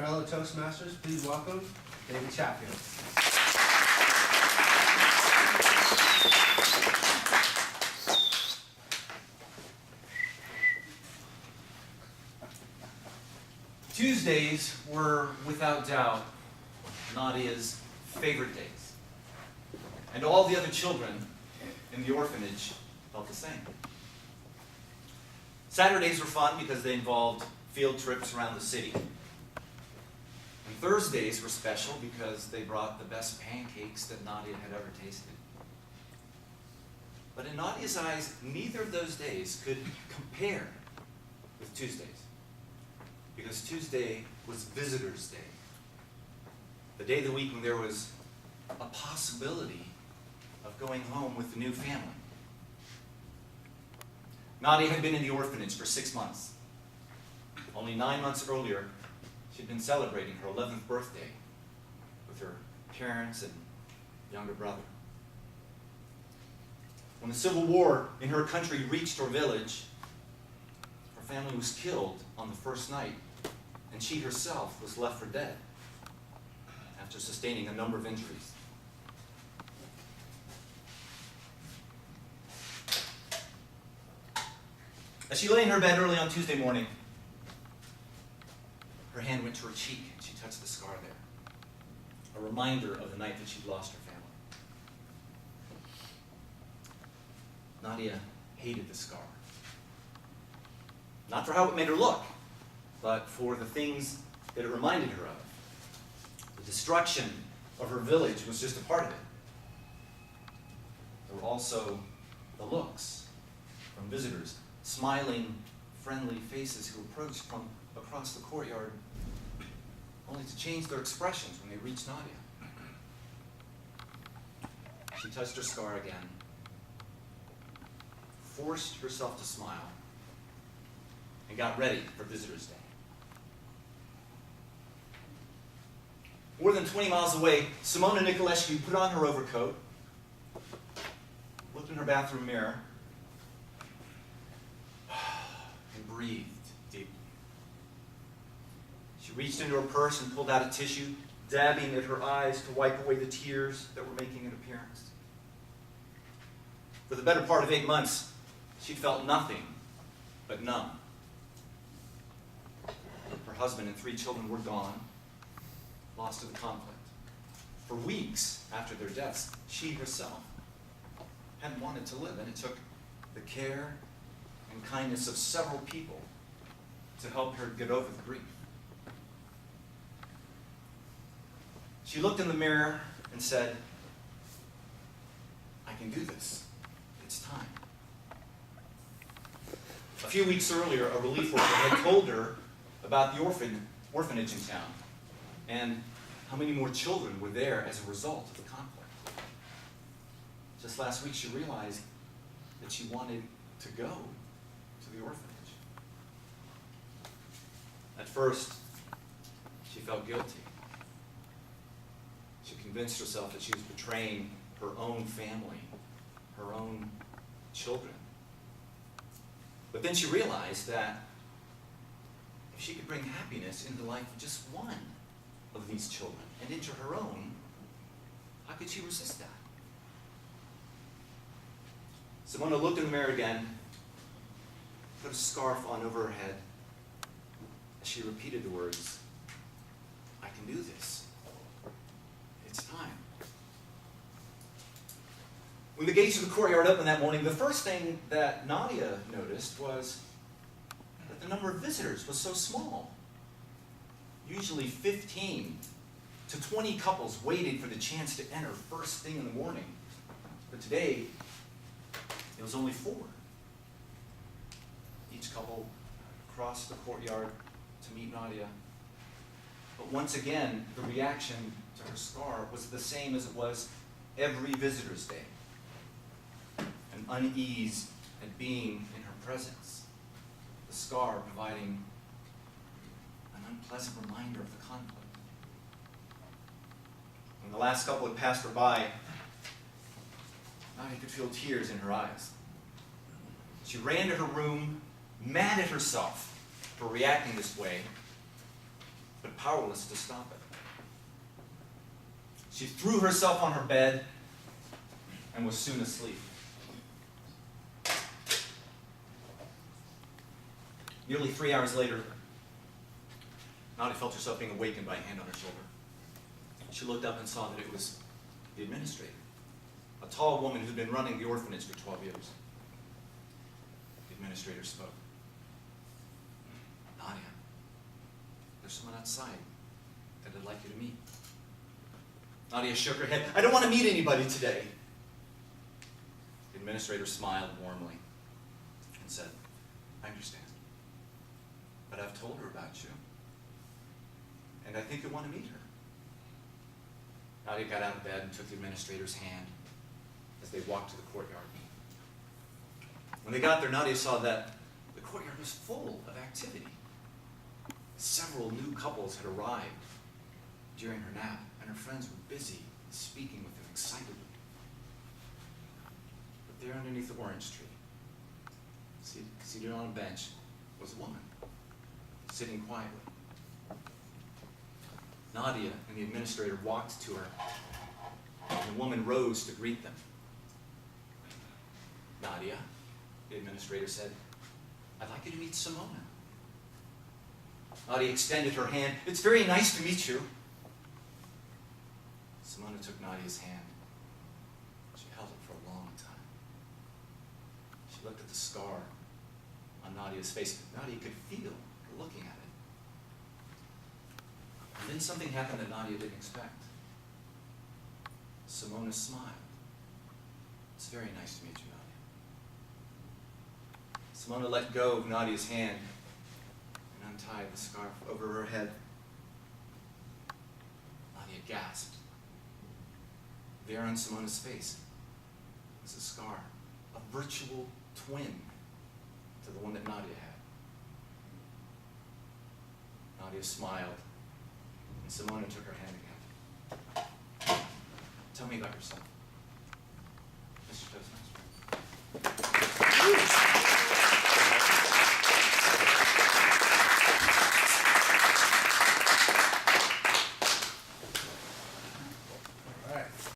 Fellow Toastmasters, please welcome David Chatfield. Tuesdays were, without doubt, Nadia's favorite days. And all the other children in the orphanage felt the same. Saturdays were fun because they involved field trips around the city. And Thursdays were special because they brought the best pancakes that Nadia had ever tasted. But in Nadia's eyes, neither of those days could compare with Tuesdays. Because Tuesday was Visitor's Day. The day of the week when there was a possibility of going home with the new family. Nadia had been in the orphanage for 6 months. Only 9 months earlier, she'd been celebrating her 11th birthday with her parents and younger brother. When the Civil War in her country reached her village, her family was killed on the first night, and she herself was left for dead after sustaining a number of injuries. As she lay in her bed early on Tuesday morning, her hand went to her cheek and she touched the scar there, a reminder of the night that she'd lost her family. Nadia hated the scar. Not for how it made her look, but for the things that it reminded her of. The destruction of her village was just a part of it. There were also the looks from visitors, smiling, friendly faces who approached from across the courtyard, only to change their expressions when they reached Nadia. She touched her scar again, forced herself to smile, and got ready for Visitor's Day. More than 20 miles away, Simona Nicolescu put on her overcoat, looked in her bathroom mirror, and breathed deeply. She reached into her purse and pulled out a tissue, dabbing at her eyes to wipe away the tears that were making an appearance. For the better part of 8 months, she felt nothing but numb. Her husband and 3 children were gone, lost to the conflict. For weeks after their deaths, she herself hadn't wanted to live, and it took the care and kindness of several people to help her get over the grief. She looked in the mirror and said, "I can do this. It's time." A few weeks earlier, a relief worker had told her about the orphanage in town and how many more children were there as a result of the conflict. Just last week, she realized that she wanted to go to the orphanage. At first, she felt guilty. She convinced herself that she was betraying her own family, her own children. But then she realized that if she could bring happiness into the life of just one of these children and into her own, how could she resist that? Simona looked in the mirror again, put a scarf on over her head, as she repeated the words, "I can do this. It's time." When the gates of the courtyard opened that morning, the first thing that Nadia noticed was that the number of visitors was so small. Usually 15 to 20 couples waited for the chance to enter first thing in the morning. But today, it was only 4. Each couple crossed the courtyard to meet Nadia. But once again, the reaction to her scar was the same as it was every Visitor's Day. An unease at being in her presence. The scar providing an unpleasant reminder of the conflict. When the last couple had passed her by, Nadia could feel tears in her eyes. She ran to her room, mad at herself for reacting this way, but powerless to stop it. She threw herself on her bed and was soon asleep. Nearly 3 hours later, Nadia felt herself being awakened by a hand on her shoulder. She looked up and saw that it was the administrator, a tall woman who'd been running the orphanage for 12 years. The administrator spoke. Nadia, there's someone outside that I'd like you to meet. Nadia shook her head. I don't want to meet anybody today. The administrator smiled warmly and said, I understand, but I've told her about you, and I think you'll want to meet her. Nadia got out of bed and took the administrator's hand as they walked to the courtyard. When they got there, Nadia saw that the courtyard was full of activity. Several new couples had arrived during her nap, and her friends were busy speaking with them excitedly. But there underneath the orange tree, seated on a bench, was a woman, sitting quietly. Nadia and the administrator walked to her, and the woman rose to greet them. Nadia, the administrator said, I'd like you to meet Simona. Nadia extended her hand. It's very nice to meet you. Simona took Nadia's hand. She held it for a long time. She looked at the scar on Nadia's face. Nadia could feel her looking at it. And then something happened that Nadia didn't expect. Simona smiled. It's very nice to meet you, Nadia. Simona let go of Nadia's hand and untied the scarf over her head. Nadia gasped. There on Simona's face was a scar, a virtual twin to the one that Nadia had. Nadia smiled, and Simona took her hand again. Tell me about yourself, Mr. Toastmaster.